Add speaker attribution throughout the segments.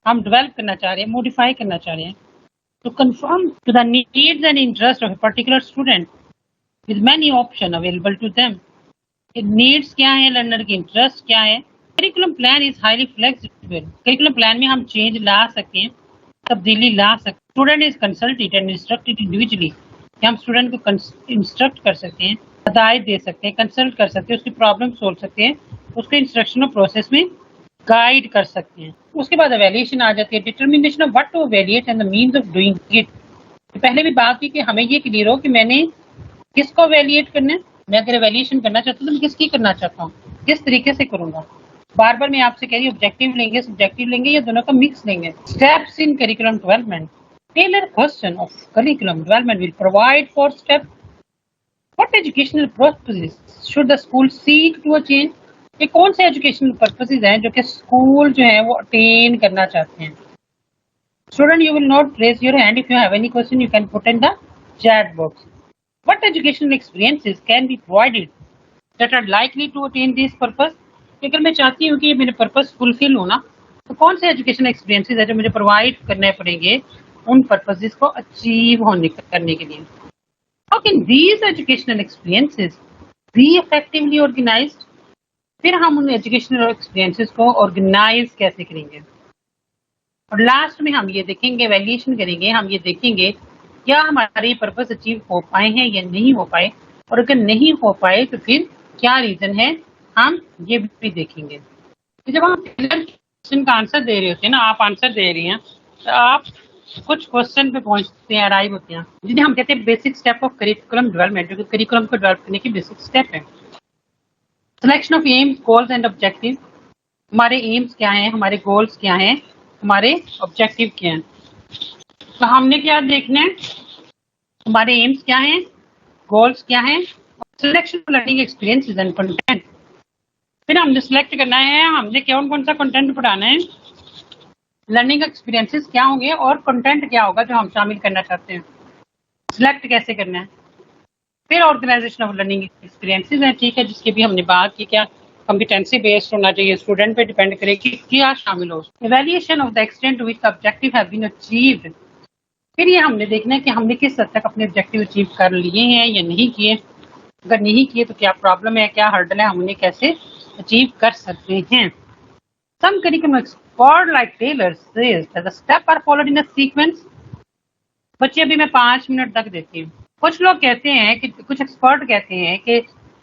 Speaker 1: हम डेवलप करना चाह रहे हैं, मॉडिफाई करना चाह रहे हैं, to conform to the needs and interest of a particular student with many options available to them. Needs क्या है लर्नर की, इंटरेस्ट क्या है. Curriculum plan is highly flexible. Curriculum plan में हम चेंज ला सकते हैं, तब्दीली ला सकते हैं. Student is consulted and instructed individually. हम स्टूडेंट को इंस्ट्रक्ट कर सकते हैं, हिदायत दे सकते हैं, कंसल्ट कर सकते हैं, उसकी प्रॉब्लम सोल्व सकते हैं, उसके इंस्ट्रक्शनल प्रोसेस में गाइड कर सकते हैं. उसके बाद एवेल्यूएशन आ जाती है, determination of what to evaluate and the means of doing it. पहले भी बात की कि हमें ये क्लियर हो कि मैंने किसको एवेल्यूएट करना है. मैं अगर एवेल्यूएशन करना चाहता हूँ तो मैं किसकी करना चाहता हूँ, किस तरीके से करूंगा. बार बार मैं आपसे कह रही हूँ ऑब्जेक्टिव लेंगे, सब्जेक्टिव लेंगे, या दोनों का मिक्स लेंगे. Steps in curriculum development. Tyler question of curriculum development will provide for step. What educational purposes should the school seek to achieve. ये कौन से एजुकेशनल पर्पसेस हैं जो कि स्कूल जो है वो अटेन करना चाहते हैं. Student, you will not raise your hand. If you have any question you can put in the chat box. What educational experiences can be provided that are likely to attain this purpose? अगर मैं चाहती हूँ कि मेरे purpose fulfil हो ना, तो कौन से एजुकेशनल एक्सपीरियंसेस है जो मुझे प्रोवाइड करने पड़ेंगे उन पर्पसेस को अचीव होने करने के लिए. How can these educational experiences be effectively organized? फिर हम उन एजुकेशनल एक्सपीरियंसेस को ऑर्गेनाइज कैसे करेंगे. और लास्ट में हम ये देखेंगे, वैल्यूएशन करेंगे, हम ये देखेंगे क्या हमारे पर्पस अचीव हो पाए हैं या नहीं हो पाए, और अगर नहीं हो पाए तो फिर क्या रीजन है, हम ये भी देखेंगे. तो जब हम क्वेश्चन का आंसर दे रहे होते हैं ना, आप आंसर दे रही हैं तो आप कुछ क्वेश्चन पे पहुंचते हैं, अराइव होते हैं, जिन्हें हम कहते हैं basic step of curriculum development, जो कि करिकुलम को डेवलप करने की बेसिक स्टेप है. Selection of AIIMS, goals and objective. हमारे एम्स क्या हैं, हमारे गोल्स क्या हैं, हमारे ऑब्जेक्टिव क्या हैं. तो हमने क्या देखना है, हमारे एम्स क्या हैं, गोल्स क्या हैं. Selection of learning experiences and content. फिर हमने सिलेक्ट करना है हमने कौन सा कंटेंट पढ़ाना है, लर्निंग एक्सपीरियंसेस क्या होंगे और कंटेंट क्या होगा जो हम शामिल करना चाहते हैं. सिलेक्ट कैसे करना है. फिर ऑर्गेनाइजेशन ऑफ लर्निंग एक्सपीरियंसेस है, ठीक है, जिसकी भी हमने बात की, क्या कॉम्पिटेंसी बेस्ड होना चाहिए, स्टूडेंट पे डिपेंड करे कि क्या शामिल हो. Evaluation of the extent to which the objective have been achieved. फिर ये हमने देखना है कि हमने किस हद तक अपने ऑब्जेक्टिव अचीव कर लिए हैं या नहीं किए. अगर नहीं किए तो क्या प्रॉब्लम है, क्या हर्डल है, हम उन्हें कैसे अचीव कर सकते हैं. Some curriculum expert like Tyler says that the step are followed in a sequence. बच्चे अभी मैं 5 मिनट तक देती हूँ. कुछ लोग कहते हैं कि कुछ एक्सपर्ट कहते हैं कि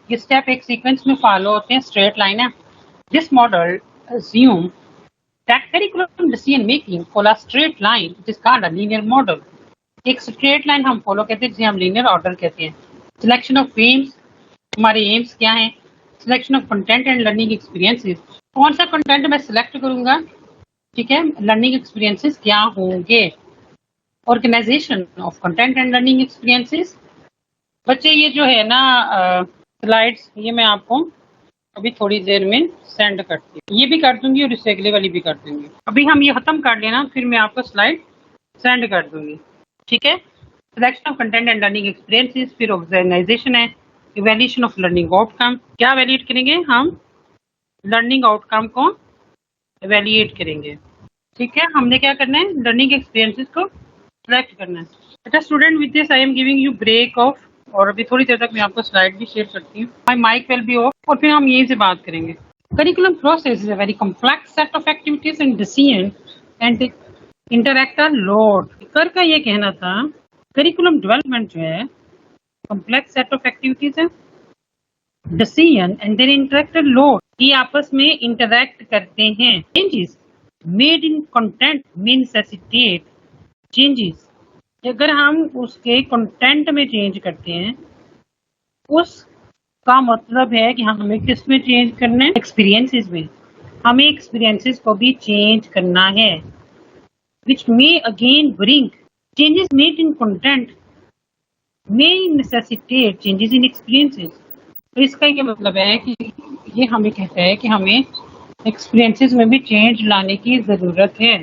Speaker 1: ये स्टेप एक सीक्वेंस में फॉलो होते हैं, स्ट्रेट लाइन है. This model assume that curriculum decision making follow a straight line which is called a linear model. एक स्ट्रेट लाइन हम फॉलो करते हैं जिसे हम लीनियर ऑर्डर कहते हैं. सिलेक्शन ऑफ एम्स, हमारे एम्स क्या हैं. Selection of content and learning experiences. कौन सा कंटेंट मैं सिलेक्ट करूंगा, ठीक है, लर्निंग एक्सपीरियंसेस क्या होंगे. Organisation of content and learning experiences. बच्चे ये जो है ना स्लाइड्स, ये मैं आपको अभी थोड़ी देर में सेंड करती हूँ, ये भी कर दूंगी और इससे अगले वाली भी कर दूंगी. अभी हम ये खत्म कर लेना, फिर मैं आपको स्लाइड सेंड कर दूंगी, ठीक है. Selection of content and learning experiences. फिर ऑर्गेनाइजेशन है, इवैल्यूएशन ऑफ लर्निंग आउटकम. क्या इवैल्यूएट करेंगे हम, लर्निंग आउटकम को इवैल्यूएट करेंगे, ठीक है. हमने क्या करना है, लर्निंग एक्सपीरियंसेस को सिलेक्ट करना है. अच्छा student, with this I am giving you break off, और अभी थोड़ी देर तक मैं आपको स्लाइड भी शेयर करती हूँ. My mic will be off, और फिर हम यहीं से बात करेंगे. Curriculum process is a very complex set of activities and decision and interact a lot. कर का ये कहना था करिकुलम डेवलपमेंट जो है कॉम्प्लेक्स सेट ऑफ एक्टिविटीज है, decision and then interact a lot. ये आपस में इंटरैक्ट करते हैं. Changes made in content may necessitate changes. अगर हम उसके कंटेंट में चेंज करते हैं, उसका मतलब है कि हमें किस में चेंज करना है, एक्सपीरियंसेस में. हमें एक्सपीरियंसेस को भी चेंज करना है, which may again bring changes made in content may necessitate changes in experiences. तो इसका ये मतलब है कि ये हमें कहता है कि हमें एक्सपीरियंसेस में भी चेंज लाने की जरूरत है,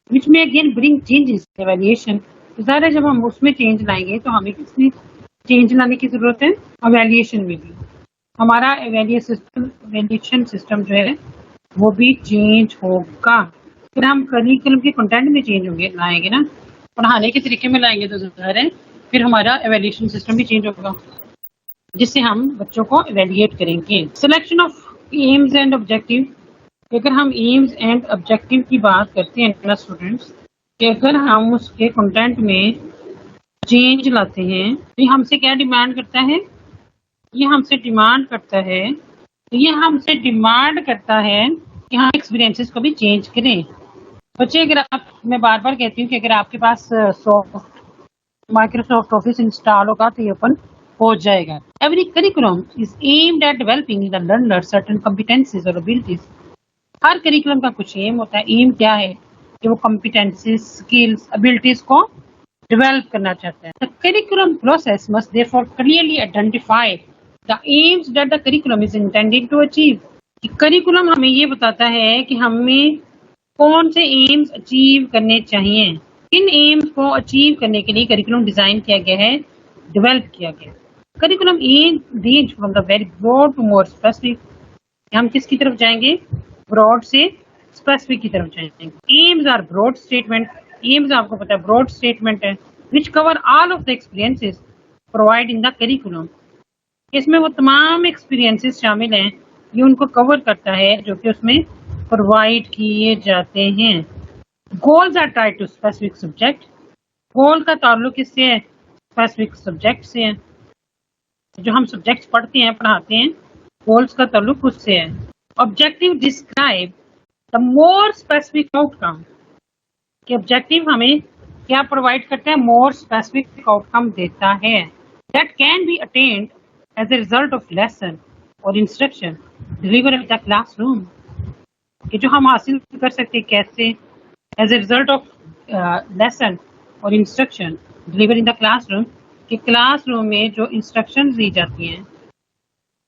Speaker 1: which may again bring changes evaluation. ज़ाहिर है जब हम उसमें चेंज लाएंगे तो हमें किसमें चेंज लाने की जरूरत है, एवेल्यूएशन में भी. हमारा एवेल्यूएशन सिस्टम जो है वो भी चेंज होगा. फिर हम करिकुलम के कंटेंट में चेंज होंगे लाएंगे ना, पढ़ाने के तरीके में लाएंगे तो ज़ाहिर है फिर हमारा एवेल्यूएशन सिस्टम भी चेंज होगा, जिससे हम बच्चों को एवेल्युएट करेंगे। Selection of AIIMS and objective, अगर हम एम्स एंड ऑब्जेक्टिव की बात करते हैं ना स्टूडेंट्स, कि अगर हम उसके कंटेंट में चेंज लाते हैं तो ये हमसे क्या डिमांड करता है, ये हमसे डिमांड करता है कि हम एक्सपीरियंसेस को भी चेंज करें। बच्चे अगर आप, मैं बार बार कहती हूँ कि अगर आपके पास माइक्रोसॉफ्ट ऑफिस इंस्टॉल होगा तो ये ओपन हो जाएगा। Every curriculum is aimed at developing the learner certain competencies और एबिलिटीज। हर करिकुलम का कुछ एम होता है। एम क्या है कि वो कॉम्पिटेंसीज, स्किल्स, एबिलिटीज को डेवलप करना चाहता है। The curriculum process must therefore clearly identify the aims that the curriculum is intended to achieve. Curriculum हमें ये बताता है कि हमें कौन से एम्स अचीव करने चाहिए। इन एम्स को अचीव करने के लिए करिकुलम डिजाइन किया गया है, डेवलप किया गया है। Curriculum aim range from the very broad to more specific. हम किसकी तरफ जाएंगे, ब्रॉड से स्पेसिफिक की तरफ जाएंगे। Aims are broad statement, aims आपको पता है ब्रॉड स्टेटमेंट है, which cover all of the experiences provide in the curriculum. इसमें वो तमाम एक्सपीरियंसेस शामिल हैं, ये उनको कवर करता है जो कि उसमें प्रोवाइड किए जाते हैं। Goals are tied to specific subject, goal का ताल्लुक किससे है, स्पेसिफिक सब्जेक्ट से है। जो हम सब्जेक्ट्स पढ़ते हैं, पढ़ाते हैं, गोल्स का ताल्लुक उससे है। Objective describe the more specific outcome, कि ऑब्जेक्टिव हमें क्या प्रोवाइड करता है, मोर स्पेसिफिक आउटकम देता है, that can be attend as a result of lesson or instruction deliver in the classroom. कि जो हम हासिल कर सकते हैं कैसे, as a result of lesson or instruction deliver in the classroom, कि क्लासरूम में जो इंस्ट्रक्शन दी जाती हैं,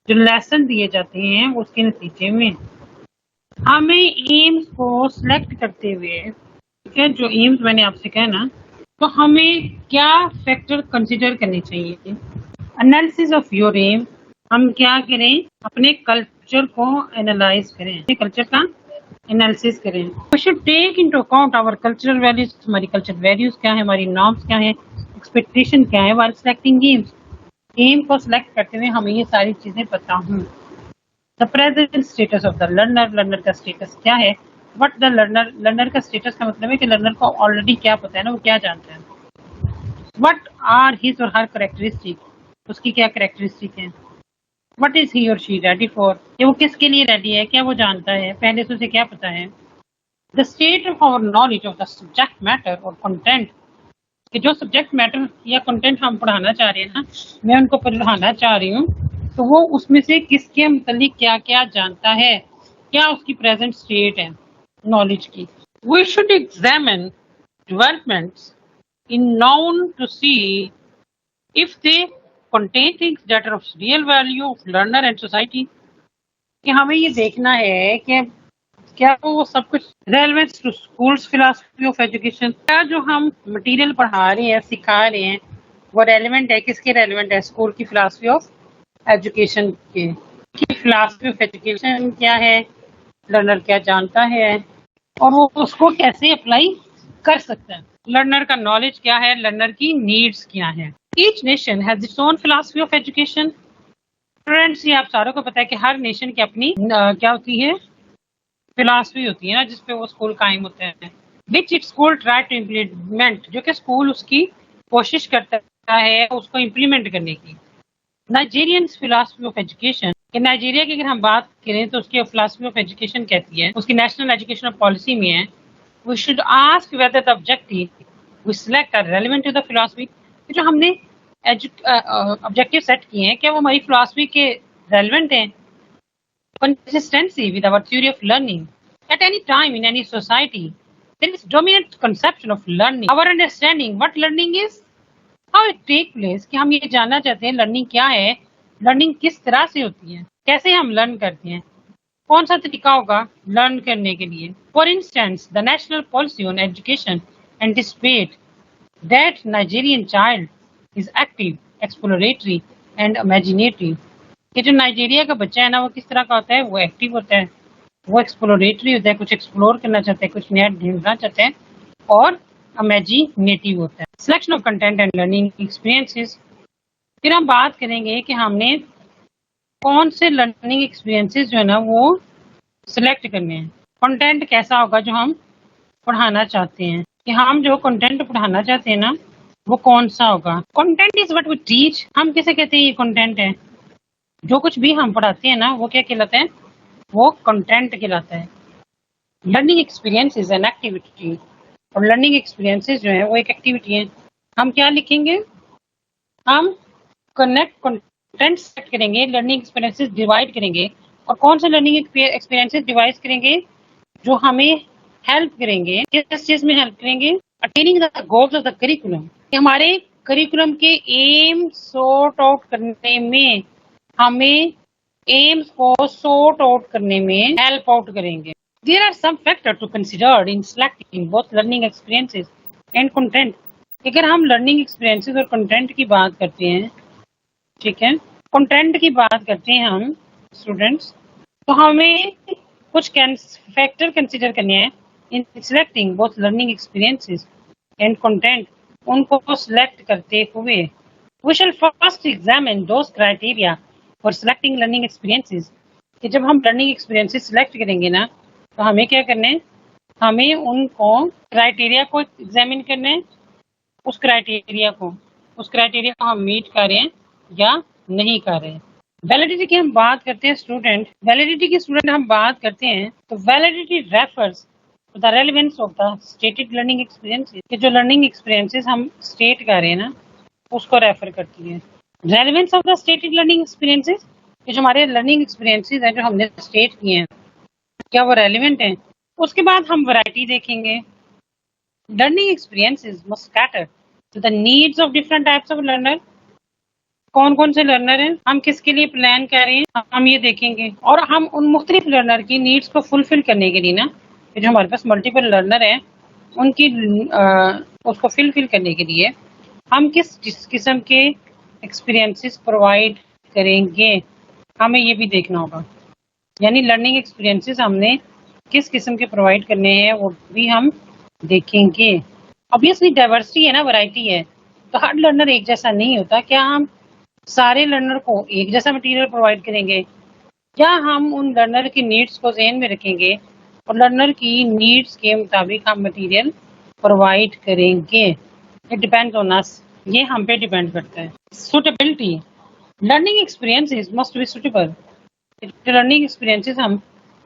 Speaker 1: जो लेसन दिए जाते हैं, उसके नतीजे में हमें एम्स को सिलेक्ट करते हुए, ठीक है, जो एम्स मैंने आपसे कहा ना, तो हमें क्या फैक्टर कंसिडर करने चाहिए। एनालिसिस ऑफ योर एम, हम क्या करें, अपने कल्चर को एनालाइज करें, अपने कल्चर का एनालिसिस करें। We should take into account our cultural values, हमारी कल्चर वैल्यूज क्या है, हमारी नॉर्म्स क्या है, एक्सपेक्टेशन क्या है, व्हाइल सिलेक्टिंग गेम्स। गेम को सिलेक्ट करते हुए हमें ये सारी चीजें पता हों। The present status of the learner, learner का स्टेटस क्या है, व्हाट द लर्नर, लर्नर का स्टेटस का मतलब है कि लर्नर को ऑलरेडी क्या पता है ना, वो क्या जानता है। व्हाट आर हिज और हर कैरेक्टरिस्टिक, उसकी क्या कैरेक्टरिस्टिक है। व्हाट इज ही और शी रेडी फॉर, कि वो किसके लिए रेडी है, क्या वो जानता है, पहले से उसे क्या पता है। The state of our knowledge of the subject matter और कंटेंट, कि जो सब्जेक्ट मैटर या कंटेंट हम पढ़ाना चाह रहे हैं ना, मैं उनको पढ़ाना चाह रही हूँ, तो वो उसमें से किसके मतलब क्या क्या जानता है, क्या उसकी प्रेजेंट स्टेट है नॉलेज की। We should examine developments in known to see if they contain things that are of real value of learner and society, कि हमें ये देखना है कि क्या वो सब कुछ relevant to school's philosophy of education, क्या जो हम मटेरियल पढ़ा रहे हैं, सिखा रहे हैं, वो रेलेवेंट है, किसके रेलेवेंट है, स्कूल की फिलॉसफी ऑफ एजुकेशन के। फिलॉसफी ऑफ एजुकेशन क्या है, लर्नर क्या जानता है और वो उसको कैसे अप्लाई कर सकता है। लर्नर का नॉलेज क्या है, लर्नर की नीड्स क्या है। Each nation has its own philosophy of education. Friends, ये आप सारों को पता है कि हर नेशन की अपनी क्या होती है, फिलॉसफी होती है ना, जिसपे वो स्कूल कायम होते हैं। Which it school try to implement, जो कि स्कूल उसकी कोशिश करता है उसको इम्प्लीमेंट करने की। नाइजीरियन फिलॉसफी ऑफ एजुकेशन, कि नाइजीरिया की अगर हम बात करें तो उसकी फिलॉसफी ऑफ एजुकेशन कहती है, उसकी नेशनल एजुकेशन पॉलिसी में है, we should ask whether the objective we select are relevant to the philosophy. जो हमने ऑब्जेक्टिव सेट किए हैं, क्या वो हमारी फिलॉसफी के रेलेवेंट हैं। Consistency with our theory of learning. At any time in any society, there is dominant conception of learning. Our understanding what learning is, how it take place, कि हम ये जानना चाहते हैं लर्निंग क्या है, लर्निंग किस तरह से होती है, कैसे हम लर्न करते हैं, कौन सा तरीका होगा लर्न करने के लिए। For instance, the national policy on education anticipate that Nigerian child is active, exploratory and imaginative. कि जो नाइजीरिया का बच्चा है ना, वो किस तरह का होता है, वो एक्टिव होता है, वो एक्सप्लोरेटरी होता है, कुछ एक्सप्लोर करना चाहते हैं, कुछ नया ढूंढना चाहते हैं, और इमेजिनेटिव होता है। Selection of content and learning experiences. फिर हम बात करेंगे कि हमने कौन से लर्निंग एक्सपीरियंसेस जो है ना वो सिलेक्ट करने हैं। कंटेंट कैसा होगा जो हम पढ़ाना चाहते हैं, कि हम जो कंटेंट पढ़ाना चाहते हैं ना वो कौन सा होगा। Content is what we teach. हम किसे कहते हैं ये कंटेंट है। जो कुछ भी हम पढ़ाते हैं ना वो क्या कहलाता है, वो कंटेंट कहलाता है। Learning experience is an activity, और लर्निंग एक्सपीरियंसेस जो है वो एक एक्टिविटी है। हम क्या लिखेंगे, हम कनेक्ट कंटेंट सेट करेंगे, लर्निंग एक्सपीरियंसेस डिवाइड करेंगे, और कौन से लर्निंग एक्सपीरियंसेस डिवाइड करेंगे जो हमें हेल्प करेंगे। किस चीज में हेल्प करेंगे, attaining the goals of the curriculum. हमारे करिकुलम के एम सॉर्ट आउट करने में, हमें एम्स को सॉर्ट आउट करने में हेल्प आउट करेंगे। There are some factor to consider in selecting both learning experiences and content. अगर हम लर्निंग एक्सपीरियंसेस और कंटेंट की बात करते हैं, ठीक है, कंटेंट की बात करते हैं हम स्टूडेंट्स, तो हमें कुछ फैक्टर कंसिडर करने हैं in selecting both learning experiences and content. उनको सिलेक्ट करते हुए we shall first examine those criteria for selecting learning experiences। कि जब हम लर्निंग एक्सपीरियंसेस सिलेक्ट करेंगे ना तो हमें क्या करना है, हमें उनको क्राइटेरिया को एग्जामिन करना है। उस क्राइटेरिया को हम मीट कर रहे हैं या नहीं कर रहे हैं। वैलिडिटी की हम बात करते हैं स्टूडेंट, वैलिडिटी की स्टूडेंट हम बात करते हैं तो validity refers to the relevance of the stated learning experiences. कि जो लर्निंग एक्सपीरियंसेस हम स्टेट कर रहे हैं ना उसको रेफर करती है। Relevance of the stated learning experiences, कि जो हमारे लर्निंग एक्सपीरियंसेस हैं जो हमने स्टेट किए हैं क्या वो रेलिवेंट हैं। उसके बाद हम वैरायटी देखेंगे। Learning experiences must cater to the needs of different types of learner. कौन कौन से लर्नर हैं, हम किसके लिए प्लान कर रहे हैं, हम ये देखेंगे। और हम उन मुख्तलिफ लर्नर की नीड्स को फुलफिल करने के लिए ना, जो हमारे पास मल्टीपल लर्नर हैं उनकी उसको फुलफिल करने के लिए हम किस किस्म के एक्सपीरियंसेस प्रोवाइड करेंगे, हमें ये भी देखना होगा। यानी लर्निंग एक्सपीरियंसेस हमने किस किस्म के प्रोवाइड करने हैं वो भी हम देखेंगे। ऑब्वियसली डाइवर्सिटी है ना, वैरायटी है, तो हर लर्नर एक जैसा नहीं होता। क्या हम सारे लर्नर को एक जैसा मटेरियल प्रोवाइड करेंगे, क्या हम उन लर्नर की नीड्स को ध्यान में रखेंगे और लर्नर की नीड्स के मुताबिक हम मटेरियल प्रोवाइड करेंगे। इट डिपेंड्स ऑन अस, ये हम पे डिपेंड करता है। Suitability, learning experiences must be suitable. जो लर्निंग एक्सपीरियंसेस हम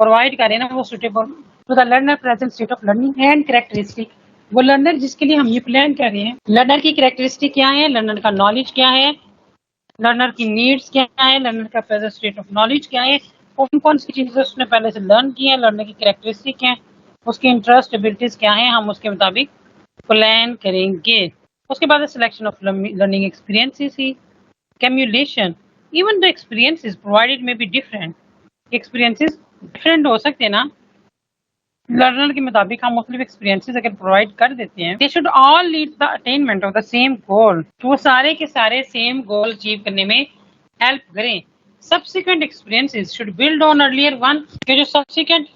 Speaker 1: प्रोवाइड करें ना वो suitable to the learner present state of learning and characteristic. वो लर्नर जिसके लिए हम ये प्लान कर रहे हैं, लर्नर की कैरेक्टरिस्टिक क्या है, लर्नर का नॉलेज क्या है, लर्नर की नीड्स क्या है, लर्नर का प्रेजेंट स्टेट ऑफ नॉलेज क्या है, कौन कौन सी चीजें उसने पहले से लर्न की है, लर्नर की कैरेक्टरिस्टिक है, उसकी इंटरेस्ट एबिलिटीज क्या है, हम उसके मुताबिक प्लान करेंगे। उसके बाद सिलेक्शन ऑफ लर्निंग एक्सपीरियंसेस ही cumulation. Even the experiences provided may be different, experiences different हो सकते हैं ना लर्नर के मुताबिक। हम मुख्तलिफ एक्सपीरियंसेस अगर प्रोवाइड कर देते हैं, they should all lead the attainment of the same गोल, तो वो सारे के सारे सेम गोल अचीव करने में हेल्प करें। Subsequent experiences should build on earlier one, के जो सब्सिक्वेंट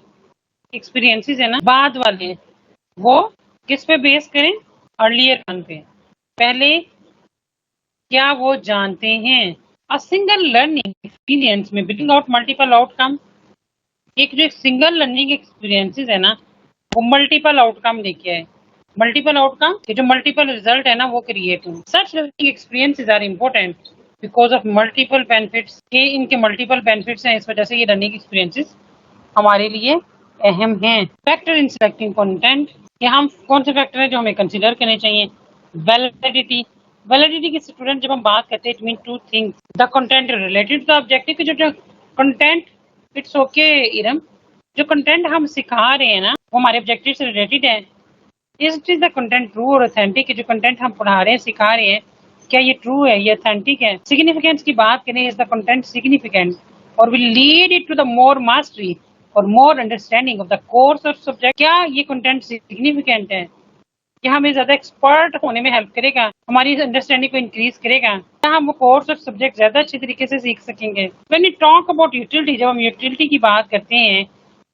Speaker 1: एक्सपीरियंसेस है ना बाद वाले, वो किस पे बेस करें, अर्लियर वन पे। पहले क्या वो जानते हैं। अ सिंगल लर्निंग एक्सपीरियंस में बिल्डिंग आउट मल्टीपल आउटकम। एक जो सिंगल लर्निंग एक्सपीरियंसेस है ना वो मल्टीपल आउटकम लेके आए। मल्टीपल आउटकम के जो मल्टीपल रिजल्ट है ना वो क्रिएट हो। Such learning experiences are important because of multiple benefits, के इनके मल्टीपल बेनिफिट्स हैं, इस वजह से ये लर्निंग एक्सपीरियंसेस हमारे लिए अहम हैं। फैक्टर इन सिलेक्टिंग कंटेंट, कि हम कौन से फैक्टर हैं जो हमें कंसीडर करने चाहिए। वैलिडिटी, वैलिडिटी की स्टूडेंट जब हम बात करते हैं it mean two things, the content related to the objective, की जो कंटेंट, इट्स ओके इरम, जो कंटेंट हम सिखा रहे हैं ना वो हमारे ऑब्जेक्टिव से रिलेटेड है। इज द कंटेंट ट्रू और ऑथेंटिक, जो कंटेंट हम पढ़ा रहे हैं सिखा रहे हैं क्या ये ट्रू है, ये ऑथेंटिक है। सिग्निफिकेंस की बात करें, is the content significant or will lead it to the more mastery or more understanding of the course or subject. क्या ये कंटेंट सिग्निफिकेंट है, क्या हमें ज्यादा एक्सपर्ट होने में हेल्प करेगा, हमारी अंडरस्टैंडिंग को इंक्रीज करेगा, क्या हम वो कोर्स और सब्जेक्ट ज्यादा अच्छे तरीके से सीख सकेंगे। When we talk about utility, जब हम यूटिलिटी की बात करते हैं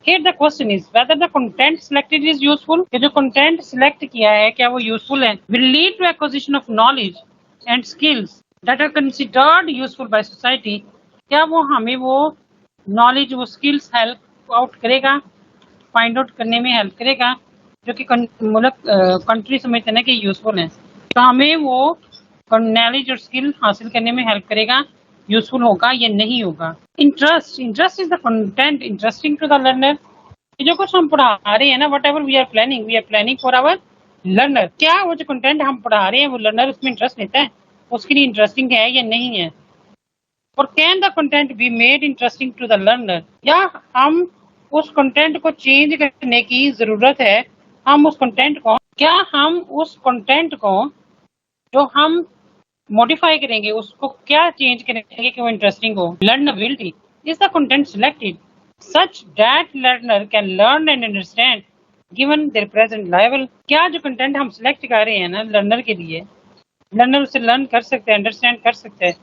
Speaker 1: Here the question is whether the content selected is useful. कि जो content select किया है क्या वो useful है? Will lead to acquisition of knowledge and skills that are considered useful by society. क्या वो हमें वो knowledge वो skills help out करेगा, find out करने में help करेगा, जो कि मतलब country समझते हैं ना कि useful है, तो हमें वो knowledge और skill हासिल करने में help करेगा, यूजफुल होगा या नहीं होगा. Interest is the content interesting to the learner. जो कुछ हम पढ़ा रहे हैं ना, whatever we are planning for our learner. क्या वो जो कंटेंट हम पढ़ा रहे हैं वो लर्नर उसमें इंटरेस्ट लेता है, उसके लिए इंटरेस्टिंग है या नहीं है. और can the content be made interesting to the learner. या हम उस कंटेंट को चेंज करने की जरूरत है. हम उस कंटेंट को क्या हम उस कंटेंट को जो हम मॉडिफाई करेंगे उसको क्या चेंज करेंगे कि वो इंटरेस्टिंग हो. Learnability is the content selected such that learner can learn and understand given their present level. क्या जो कंटेंट हम सिलेक्ट कर रहे हैं ना लर्नर के लिए, लर्नर उसे लर्न कर सकते हैं, अंडरस्टैंड कर सकते हैं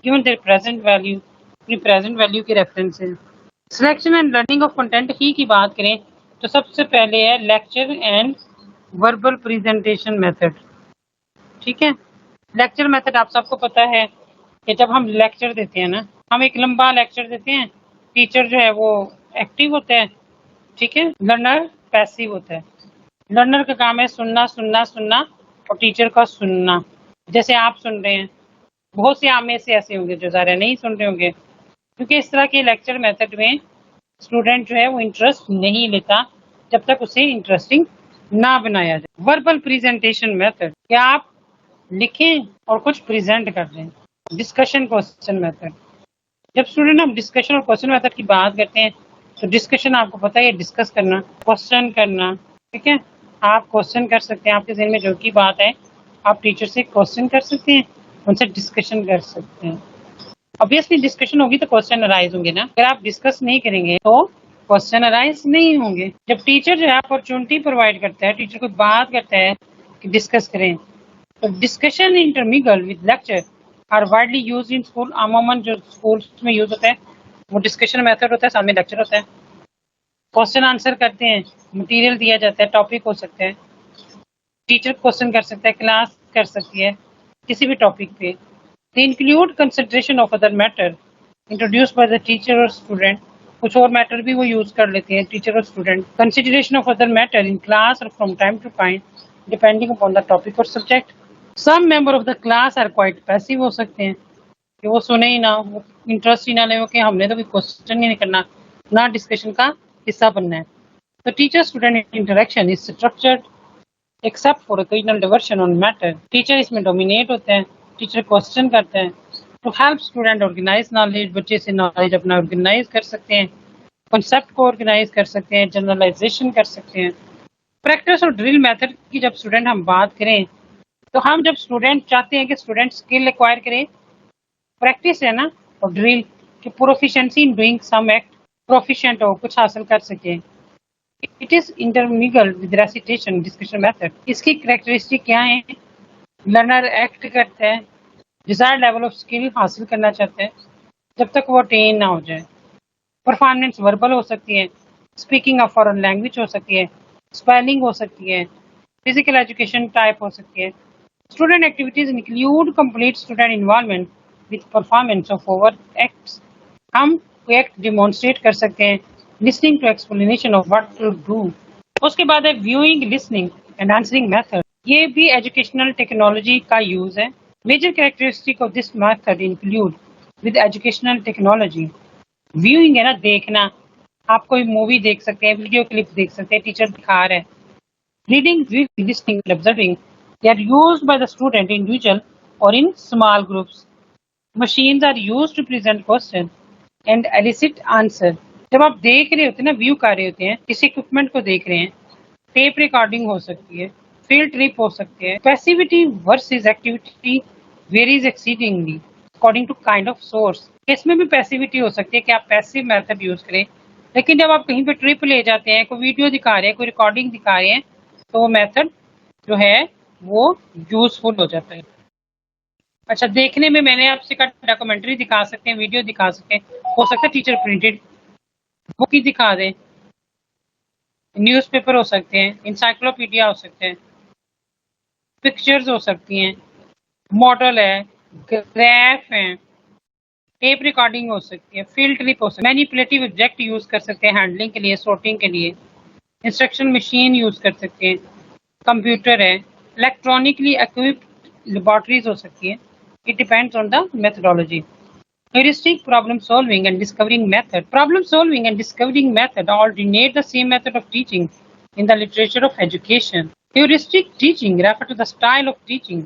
Speaker 1: गिवन देयर प्रेजेंट वैल्यू, अपनी प्रेजेंट वैल्यू के रेफरेंस से. Selection and learning of content ही की बात करें तो सबसे पहले है lecture and verbal presentation method. ठीक है, लेक्चर मेथड आप सबको पता है कि जब हम लेक्चर देते हैं ना, हम एक लंबा लेक्चर देते हैं, टीचर जो है वो एक्टिव होता है, ठीक है, लर्नर पैसिव होता है. लर्नर का काम है सुनना सुनना सुनना और टीचर का सुनना. जैसे आप सुन रहे हैं, बहुत से आप में से ऐसे होंगे जो ज़्यादा नहीं सुन रहे होंगे, क्योंकि इस तरह के लेक्चर मेथड में स्टूडेंट जो है वो इंटरेस्ट नहीं लेता जब तक उसे इंटरेस्टिंग ना बनाया जाए. वर्बल प्रेजेंटेशन मेथड, क्या आप लिखें और कुछ प्रेजेंट कर दें. डिस्कशन क्वेश्चन मेथड, जब स्टूडेंट हम डिस्कशन और क्वेश्चन मेथड की बात करते हैं तो डिस्कशन आपको पता है डिस्कस करना, क्वेश्चन करना. ठीक है, आप क्वेश्चन कर सकते हैं, आपके ज़हन में जो की बात है आप टीचर से क्वेश्चन कर सकते हैं, उनसे डिस्कशन कर सकते हैं. ऑब्वियसली डिस्कशन होगी तो क्वेश्चन अराइज होंगे ना. अगर आप डिस्कस नहीं करेंगे तो क्वेश्चन अराइज नहीं होंगे. जब टीचर जो है अपॉर्चुनिटी प्रोवाइड करता है, टीचर कोई बात करता है कि डिस्कस करें, तो discussion intermingle with lecture are widely use in school. अमूमन जो स्कूल्स में यूज होता है वो डिस्कशन मेथड होता है, सामने लेक्चर होता है, क्वेश्चन आंसर करते हैं, मटेरियल दिया जाता है, टॉपिक हो सकता है, टीचर क्वेश्चन कर सकता है, क्लास कर सकती है किसी भी टॉपिक पे. They include consideration of other matter introduced by the teacher or student. कुछ और मैटर भी वो यूज कर लेते हैं टीचर और student. Consideration of other matter in class और from time to time depending upon the topic और subject. Some member of the class are quite passive हो सकते हैं कि वो सुने ही ना, वो इंटरेस्ट ही ना ले, कि हमने तो कोई क्वेश्चन ही नहीं करना, ना डिस्कशन का हिस्सा बनना है. तो teacher student interaction is structured except for occasional diversion on matter. Teacher इसमें डोमिनेट होते हैं, टीचर क्वेश्चन करते हैं. To help student organise knowledge, बच्चे से नॉलेज अपना ऑर्गेनाइज कर सकते हैं, कॉन्सेप्ट को ऑर्गेनाइज कर सकते हैं, जनरलाइजेशन कर सकते हैं. प्रैक्टिस और ड्रिल मेथड की जब स्टूडेंट हम बात करें तो हम जब स्टूडेंट चाहते हैं कि स्टूडेंट स्किल एक्वायर करे, प्रैक्टिस है ना, और ड्रिल कि proficiency in doing some act, proficient हो, कुछ हासिल कर सके. It is intermingle with recitation discussion method. इसकी कैरेक्टरिस्टिक क्या है? लर्नर एक्ट करता है, डिजायर्ड लेवल ऑफ स्किल हासिल करना चाहते हैं जब तक वो अटेन ना हो जाए. परफॉर्मेंस वर्बल हो सकती है, स्पीकिंग ऑफ फॉरेन लैंग्वेज हो सकती है, स्पेलिंग हो सकती है, फिजिकल एजुकेशन टाइप हो सकती है. Student activities include complete student involvement with performance of over acts. हम कोई एक्ट डिमॉन्स्ट्रेट कर सकते हैं, listening to explanation of what to do. उसके बाद है viewing, listening and answering method. ये भी एजुकेशनल टेक्नोलॉजी का यूज है. Major characteristic of this method include with educational technology. Viewing है ना, देखना, आप कोई मूवी देख सकते हैं, वीडियो क्लिप देख सकते हैं, टीचर दिखा रहे हैं. Reading, listening, observing, they are used by the student individual or in small groups. Machines are used to present question and elicit answer. जब आप देख रहे होते हैं ना, व्यू कर रहे होते हैं, किसी इक्विपमेंट को देख रहे हैं, टेप रिकॉर्डिंग हो सकती है, फील्ड ट्रिप हो सकती है. Passivity versus activity varies exceedingly according to kind of source. इसमें भी पैसिविटी हो सकती है कि आप पैसिव मेथड यूज करें, लेकिन जब आप कहीं पे ट्रिप ले जाते हैं, कोई वीडियो दिखा रहे हैं, कोई रिकॉर्डिंग दिखा रहे हैं, तो वो मेथड जो है वो यूजफुल हो जाता है. अच्छा, देखने में मैंने आपसे कहा डॉक्यूमेंट्री दिखा सकते हैं, वीडियो दिखा सकते हैं, हो सकता है टीचर प्रिंटेड बुक ही दिखा दे, न्यूज़पेपर हो सकते हैं, इंसाइक्लोपीडिया हो सकते हैं, पिक्चर्स हो सकती हैं, मॉडल है, ग्राफ है, टेप रिकॉर्डिंग हो सकती है, फील्ड ट्रिप हो सकती है, मैनिपुलेटिव ऑब्जेक्ट यूज कर सकते हैं हैंडलिंग के लिए, sorting के लिए, इंस्ट्रक्शन मशीन यूज कर सकते हैं, कंप्यूटर है, इलेक्ट्रॉनिकली इक्विप्ड लेबोरेटरीज हो सकती है. It depends on the methodology. Heuristic problem solving and discovering method. Problem solving and discovering method alternate the same method of teaching in the literature of education. Heuristic teaching refer to the style of teaching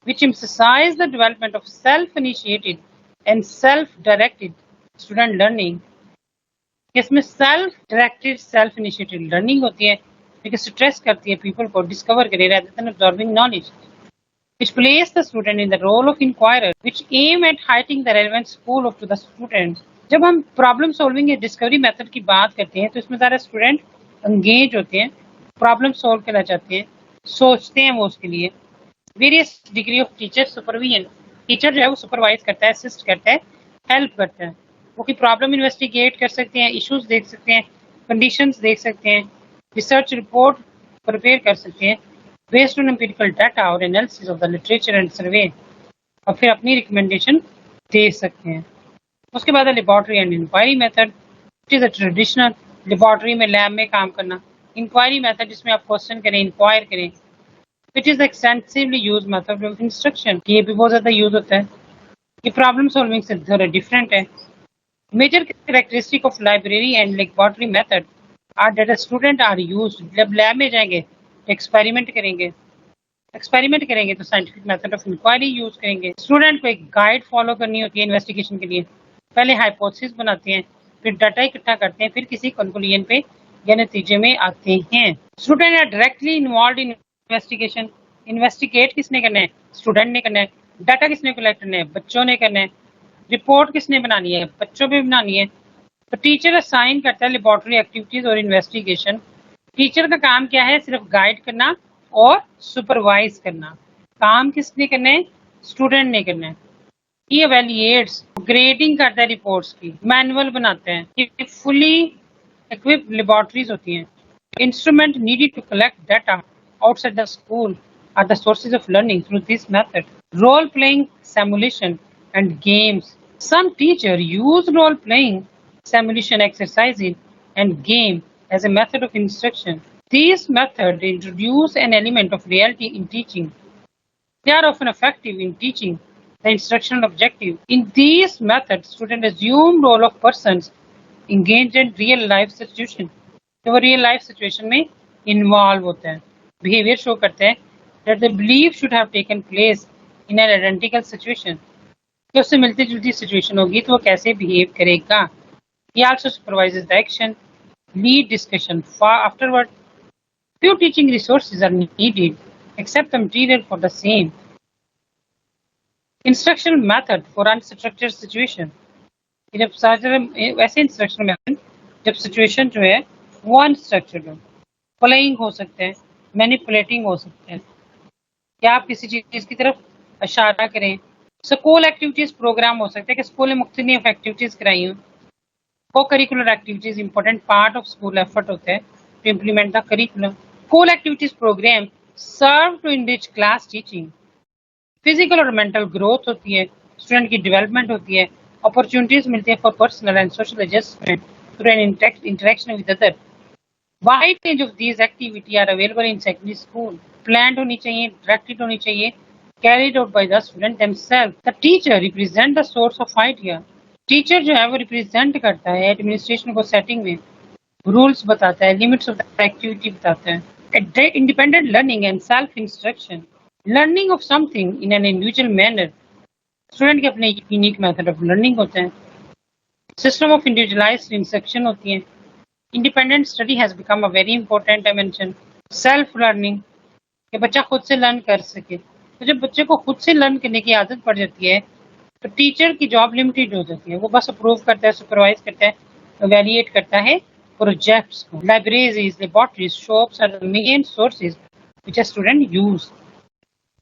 Speaker 1: which emphasize the development of self-initiated and self-directed student learning. इसमें self directed self initiated learning होती है जो stress करती है people को discover करे rather than absorbing knowledge, which place the student in the role of inquirer, which aim at heightening the relevant school of to the student. जब हम problem solving या डिस्कवरी मेथड की बात करते हैं तो इसमें सारे स्टूडेंट एंगेज होते हैं, प्रॉब्लम सॉल्व करना चाहते हैं, सोचते हैं वो उसके लिए. Various degree of teacher supervision. Teacher जो है वो सुपरवाइज करता है, असिस्ट करता है, हेल्प करता है. वो की प्रॉब्लम इन्वेस्टिगेट कर सकते हैं, इश्यूज देख सकते हैं, कंडीशंस देख सकते हैं, रिसर्च रिपोर्ट प्रिपेयर कर सकते हैं बेस्ड ऑन एम्पिरिकल डाटा और analysis of the literature and survey, और फिर अपनी रिकमेंडेशन दे सकते हैं. उसके बाद laboratory and inquiry method. It is a traditional laboratory में लैब में काम करना. इंक्वायरी मेथड जिसमें आप क्वेश्चन करें, इंक्वायर करें. It is extensively use method of instruction. ये भी बहुत ज्यादा यूज होता है. ये प्रॉब्लम सॉल्विंग से थोड़ा डिफरेंट है. Major characteristic of library and laboratory method are that student are used. जब लैब में जाएंगे एक्सपेरिमेंट करेंगे, एक्सपेरिमेंट करेंगे तो scientific method of inquiry use करेंगे. स्टूडेंट को एक गाइड फॉलो करनी होती है इन्वेस्टिगेशन के लिए. पहले हाइपोथेसिस बनाते हैं, फिर डाटा इकट्ठा करते हैं, फिर किसी कंक्लूजन पे या नतीजे में आते हैं. Student are directly involve in investigation. Investigate किसने करना है? स्टूडेंट ने करना है. डाटा किसने कलेक्ट करना है? बच्चों ने करना है. रिपोर्ट किसने बनानी है? बच्चों पे बनानी है. तो टीचर असाइन करता है लेबोरेटरी एक्टिविटीज और इन्वेस्टिगेशन. टीचर का काम क्या है? सिर्फ गाइड करना और सुपरवाइज करना. काम किसने करना है? स्टूडेंट ने करना है. ये एवेल्युएट्स, ग्रेडिंग करता है रिपोर्ट्स की, मैनुअल बनाते हैं. ये फुली इक्विप्ड लेबोरेटरीज होती हैं. Instrument needed to collect data outside the school are the sources of learning through this method. Role playing, simulation and games. Some teachers use role playing, simulation exercises and game as a method of instruction. These methods introduce an element of reality in teaching. They are often effective in teaching the instructional objective. In these methods, students assume role of persons engaged in real life situation. तो वो real life situation में involve होते हैं. Behavior show करते हैं that the belief should have taken place in an identical situation. कि उससे मिलती जुलती सिचुएशन होगी तो वो कैसे बिहेव करेगा. He also supervises the action, lead discussion afterward. Few teaching resources are needed except the material for the same. Instructional method for unstructured situation. जब वैसे इंस्ट्रक्शनल मेथड जब सिचुएशन जो है वो अनस्ट्रक्चर्ड हो. प्लेइंग हो सकते हैं, मैनिपुलेटिंग हो सकते हैं, या आप किसी चीज की तरफ इशारा करें. स्कूल एक्टिविटीज प्रोग्राम हो सकते हैं कि स्कूल में मुख्तलिफ एक्टिविटीज कराई हूँ. Co-curricular activities important part of school effort होते हैं to implement the curriculum. School activities programme serve to enrich class teaching. Physical और मेंटल ग्रोथ होती है, स्टूडेंट की डेवलपमेंट होती है, अपॉर्चुनिटीज मिलती है for personal and social adjustment through an interaction with other. Wide range of these activity are available in secondary school. Planned होनी चाहिए, डायरेक्टेड होनी चाहिए, carried out by the student themselves. The teacher represent the source of idea. Teacher जो है वो represent करता है administration को, सेटिंग में रूल्स बताता है, लिमिट्स ऑफ द एक्टिविटी बताता है. Independent learning and self instruction. Learning of something in an individual manner. Student के अपने यूनिक मेथड ऑफ लर्निंग होते हैं. सिस्टम ऑफ इंडिविजुअलाइज्ड इंस्ट्रक्शन होती है. Independent study has become a very important dimension. Self learning कि बच्चा खुद से लर्न कर सके. तो जब बच्चे को खुद से लर्न करने की आदत पड़ जाती है तो टीचर की जॉब लिमिटेड हो जाती है. वो बस अप्रूव करता है, सुपरवाइज करता है, इवैल्यूएट करता है प्रोजेक्ट्स को. Libraries, laboratories, shops are the main sources which a student use.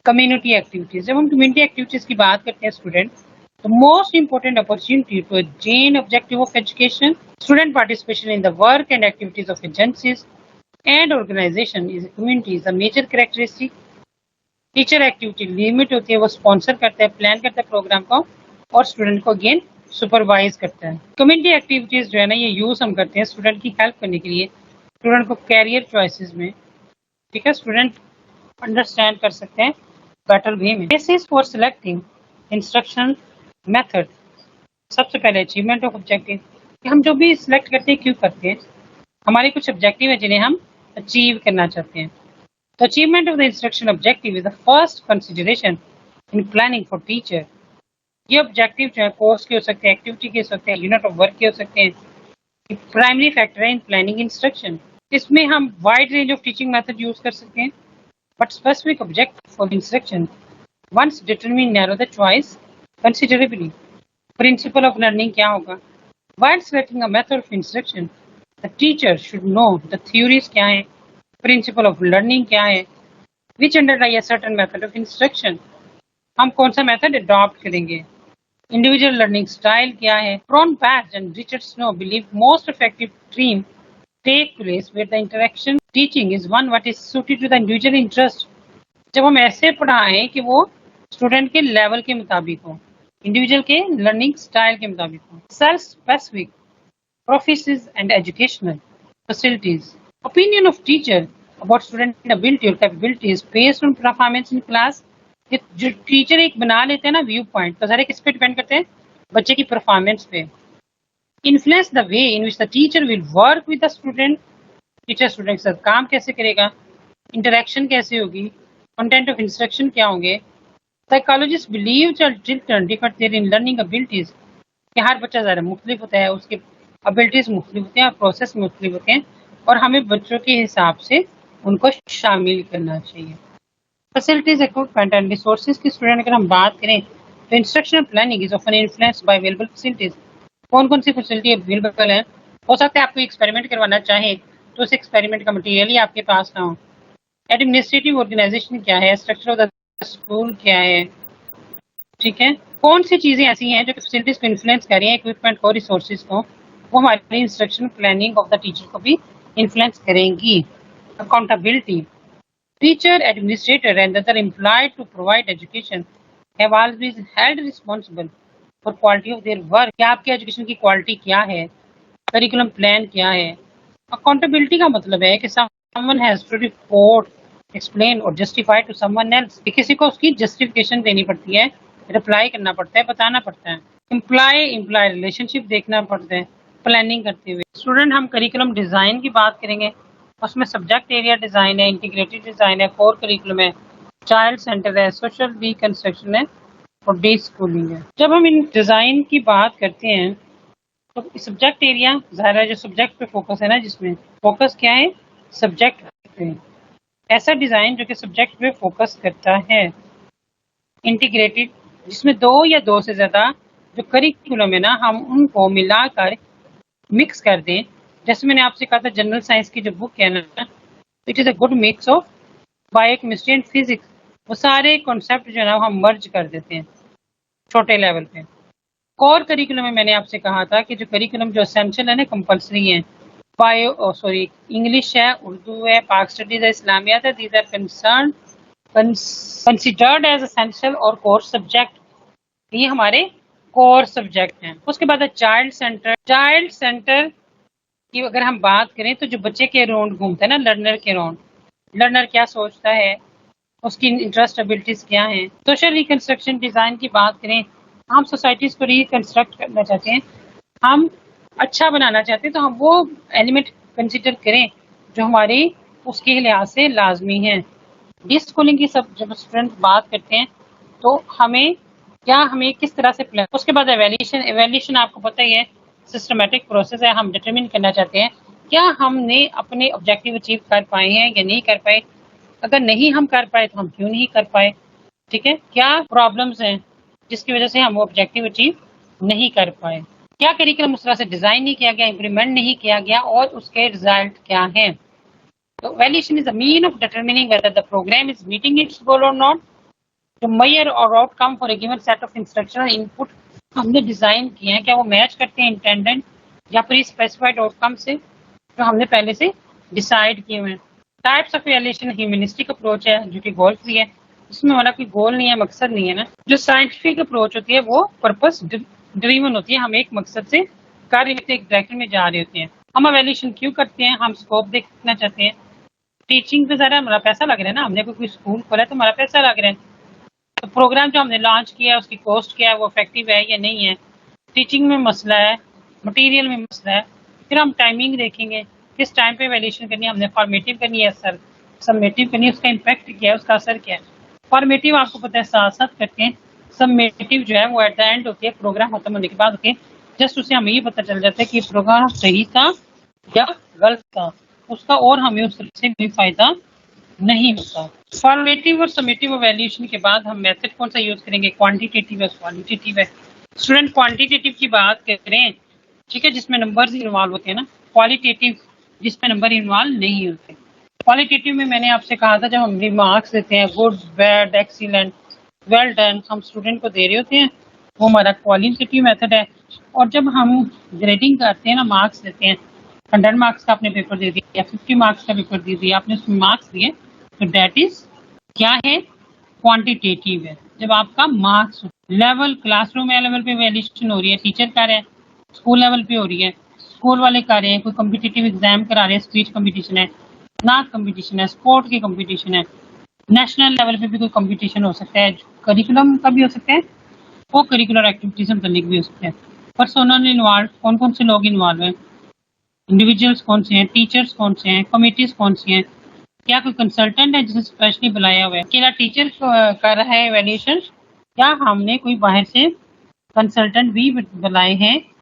Speaker 1: Community activities. जब हम कम्युनिटी एक्टिविटीज की बात करते हैं स्टूडेंट, तो most important opportunity to attain objective of education. Student participation in the work and activities of agencies. And organisation is community is a major characteristic. Teacher activity limit होती है, वो sponsor करता है, प्लान करता है programme को और student को अगेन सुपरवाइज करता है। कम्युनिटी एक्टिविटीज जो है ना, ये यूज हम करते हैं स्टूडेंट की हेल्प करने के लिए, स्टूडेंट को कैरियर चॉइसेस में, ठीक है, स्टूडेंट अंडरस्टैंड कर सकते हैं बेटर वे में। Basis for selecting instruction method, सबसे पहले अचीवमेंट ऑफ ऑब्जेक्टिव, कि हम जो भी सिलेक्ट करते हैं क्यों करते हैं, हमारे कुछ ऑब्जेक्टिव है जिन्हें हम अचीव करना चाहते हैं। तो achievement of the instruction objective is the first consideration in planning for teacher. ये ऑब्जेक्टिव जो है कोर्स के हो सकते हैं, एक्टिविटी के हो सकते हैं, यूनिट ऑफ वर्क के हो सकते हैं, प्राइमरी फैक्टर है इन प्लानिंग इंस्ट्रक्शन। इसमें हम wide range of teaching method use कर सकते हैं, but specific objective for instruction once determine narrow the choice considerably. Principle of learning क्या होगा? While selecting a method of instruction, the teacher should know the theories क्या है, principle of learning क्या है, which underlie a certain method of instruction, हम कौन सा method adopt करेंगे, इंडिविजुअल लर्निंग स्टाइल क्या है। Ron Patch and Richard Snow believe most effective stream take place where the interaction teaching is one what is suited to the individual interest। जब हम ऐसे पढ़ाएं कि वो स्टूडेंट के लेवल के मुताबिक हो, इंडिविजुअल के लर्निंग स्टाइल के मुताबिक हो। Self specific offices and educational facilities. Opinion of teacher about student ability or capabilities based on performance in class। ये जो टीचर एक बना लेते हैं ना व्यू पॉइंट, तो सारे किस पे डिपेंड करते हैं? बच्चे की परफॉर्मेंस पे। Influence the way in which the teacher will work with the student, teacher student के साथ काम कैसे करेगा, इंटरेक्शन कैसे होगी, कंटेंट ऑफ इंस्ट्रक्शन क्या होंगे। Psychologist believe children differ their in learning abilities, कि हर बच्चा ज़रा मुख्तलिफ होता है, उसके एबिलिटीज मुख्तलिफ होते हैं और प्रोसेस मुख्तलिफ होते हैं, और हमें बच्चों के हिसाब से उनको शामिल करना चाहिए। फैसिलिटीज, इक्विपमेंट एंड रिसोर्सेज की स्टूडेंट अगर हम बात करें तो instructional planning is often influenced by available facilities. कौन कौन सी फैसिलिटी अवेलेबल है? हो सकता है आपको एक्सपेरिमेंट करवाना चाहे तो उस एक्सपेरिमेंट का मटेरियल ही आपके पास ना हो। एडमिनिस्ट्रेटिव ऑर्गेनाइजेशन क्या है, स्ट्रक्चर ऑफ द स्कूल क्या है, ठीक है, कौन सी चीजें ऐसी हैं जो फैसिलिटीज को इन्फ्लुएंस कर रही हैं, इक्विपमेंट को, रिसोर्सेज को, वो हमारी instruction planning of the teacher को भी इन्फ्लुएंस करेंगी। Accountability, teacher, administrator and other employed to provide education have always held responsible for quality of their work. क्या आपकी एजुकेशन की क्वालिटी क्या है, करिकुलम प्लान क्या है। अकाउंटेबिलिटी का मतलब है कि someone has to report, explain और जस्टिफाई टू समवन एल्स, किसी को उसकी जस्टिफिकेशन देनी पड़ती है, रिप्लाई करना पड़ता है, बताना पड़ता है। एम्प्लॉय रिलेशनशिप देखना पड़ता है प्लानिंग करते हुए। स्टूडेंट, हम करिकुलम डिजाइन की बात करेंगे, उसमें सब्जेक्ट एरिया डिजाइन है, इंटीग्रेटेड डिजाइन है, कोर करिकुलम है, चाइल्ड सेंटर है, सोशल रिकंस्ट्रक्शन है और डे स्कूलिंग है। जब हम इन डिजाइन की बात करते हैं तो सब्जेक्ट एरिया ज़ाहिर है जो सब्जेक्ट पे फोकस है ना, जिसमें फोकस क्या है, सब्जेक्ट पे, ऐसा डिजाइन जो कि सब्जेक्ट पे फोकस करता है। इंटीग्रेटेड, जिसमें दो या दो से ज्यादा जो करिकुलम है ना, हम उनको मिलाकर मिक्स कर दें। जैसे मैंने आपसे कहा था जनरल साइंस की जो बुक है ना, it is a good mix of biochemistry and physics, वो सारे कॉन्सेप्ट जो है ना हम मर्ज कर देते हैं छोटे लेवल पे। कोर करिकुलम में मैंने आपसे कहा था कि जो करिकुलम जो एसेंशियल है ना, कंपल्सरी है, इंग्लिश है, उर्दू है, पाक स्टडीज है, इस्लामियात है, these are concern considered as essential और कोर सब्जेक्ट, ये हमारे कोर सब्जेक्ट हैं। उसके बाद है चाइल्ड सेंटर। चाइल्ड सेंटर की अगर हम बात करें तो जो बच्चे के अराउंड घूमता है ना, लर्नर के अराउंड, लर्नर क्या सोचता है, उसकी इंटरेस्ट एबिलिटीज क्या हैं। सोशल रिकंस्ट्रक्शन डिजाइन की बात करें, हम सोसाइटीज को रिकंस्ट्रक्ट करना चाहते हैं, हम अच्छा बनाना चाहते हैं, तो हम वो एलिमेंट कंसिडर करें जो हमारी उसके लिहाज से लाजमी है। डिस्कूलिंग की सब जब स्टूडेंट बात करते हैं तो हमें किस तरह से प्लान। उसके बाद एवेल्यूशन, एवेल्यूशन आपको पता ही है सिस्टमेटिक प्रोसेस है, हम डिटरमिन करना चाहते हैं क्या हमने अपने ऑब्जेक्टिव अचीव कर पाए हैं या नहीं कर पाए, अगर नहीं हम कर पाए तो हम क्यों नहीं कर पाए, ठीक है, क्या प्रॉब्लम्स हैं जिसकी वजह से हम वो ऑब्जेक्टिव अचीव नहीं कर पाए, क्या करिकुलम उस तरह से डिजाइन नहीं किया गया, इम्प्लीमेंट नहीं किया गया और उसके रिजल्ट क्या हैं। तो valuation is a mean of determining whether the program is meeting its goal or not. जो major or outcome for a given set of instruction input हमने डिजाइन किए हैं, क्या वो मैच करते हैं इंटेंडेंट या प्री स्पेसिफाइड आउटकम से जो हमने पहले से डिसाइड किए हुए हैं। Types of evaluation humanistic approach है जो कि गोल फ्री है, इसमें हमारा कोई गोल नहीं है, मकसद नहीं है ना। जो साइंटिफिक अप्रोच होती है वो पर्पस ड्रिवन होती है, हम एक मकसद से कार्य होते हैं, एक डायरेक्शन में जा रहे होते हैं। हम इवैल्यूएशन क्यों करते हैं? हम स्कोप देखना चाहते हैं। टीचिंग पे सारा हमारा पैसा लग रहा है ना, हमने कोई स्कूल खोला तो हमारा पैसा लग रहा है, तो प्रोग्राम जो हमने लॉन्च किया है उसकी कॉस्ट क्या है, वो इफेक्टिव है या नहीं है। टीचिंग में मसला है, मटेरियल में मसला है, फिर हम टाइमिंग देखेंगे, किस टाइम पे वैल्यूएशन करनी है, हमने फॉर्मेटिव करनी है सर सबमेटिव करनी है, उसका इम्पैक्ट क्या है, उसका असर क्या है। फॉर्मेटिव आपको पता है साथ साथ करते हैं, सबमेटिव जो है वो एट द एंड होती है, प्रोग्राम खत्म होने के बाद होती है। जस्ट उससे हमें ये पता चल जाता है कि प्रोग्राम सही था या गलत था, उसका और हमें उससे कोई फायदा नहीं होता। फॉर्मेटिव और समेटिव इवैल्यूएशन के बाद हम मेथड कौन सा यूज करेंगे? क्वांटिटेटिव है, क्वालिटेटिव है। स्टूडेंट क्वांटिटेटिव की बात करें, ठीक है, जिसमें नंबर्स इन्वॉल्व होते हैं ना। क्वालिटेटिव जिसमें नंबर इन्वॉल्व नहीं होते। क्वालिटेटिव में मैंने आपसे कहा था, जब हम रिमार्क्स देते हैं, good, bad, excellent, well done, हम स्टूडेंट को दे रहे होते हैं, वो हमारा क्वालिटेटिव मेथड है। और जब हम ग्रेडिंग करते हैं ना, मार्क्स देते हैं, 100 मार्क्स का आपने पेपर दे दिया, 50 मार्क्स का पेपर दे दिया, आपने उसमें मार्क्स दिए, तो डेट इज क्या है? क्वांटिटेटिव है। जब आपका मार्क्स लेवल क्लासरूम लेवल पे वैल्यूएशन हो रही है, टीचर कर रहे हैं, स्कूल लेवल पे हो रही है, स्कूल वाले कर रहे हैं, कोई कम्पिटिटिव एग्जाम करा रहे हैं, स्पीच कंपटीशन है, नाक कंपटीशन है, स्पोर्ट के कंपटीशन है, नेशनल लेवल पे भी कोई कंपटीशन हो सकता है, करिकुलम का भी हो सकता है, को करिकुलर एक्टिविटीज में करने भी हो सकते हैं। पर्सनल इन्वॉल्व, कौन कौन से लोग इन्वॉल्व हैं, इंडिविजुअल्स कौन से हैं, टीचर्स कौन से हैं, कमिटीज कौन सी हैं, क्या कोई कंसल्टेंट है जिसे स्पेशली बुलाया हुआ है, अकेला टीचर कर रहा है इवैल्यूएशन, या हमने कोई बाहर से कंसल्टेंट भी बुलाए हैं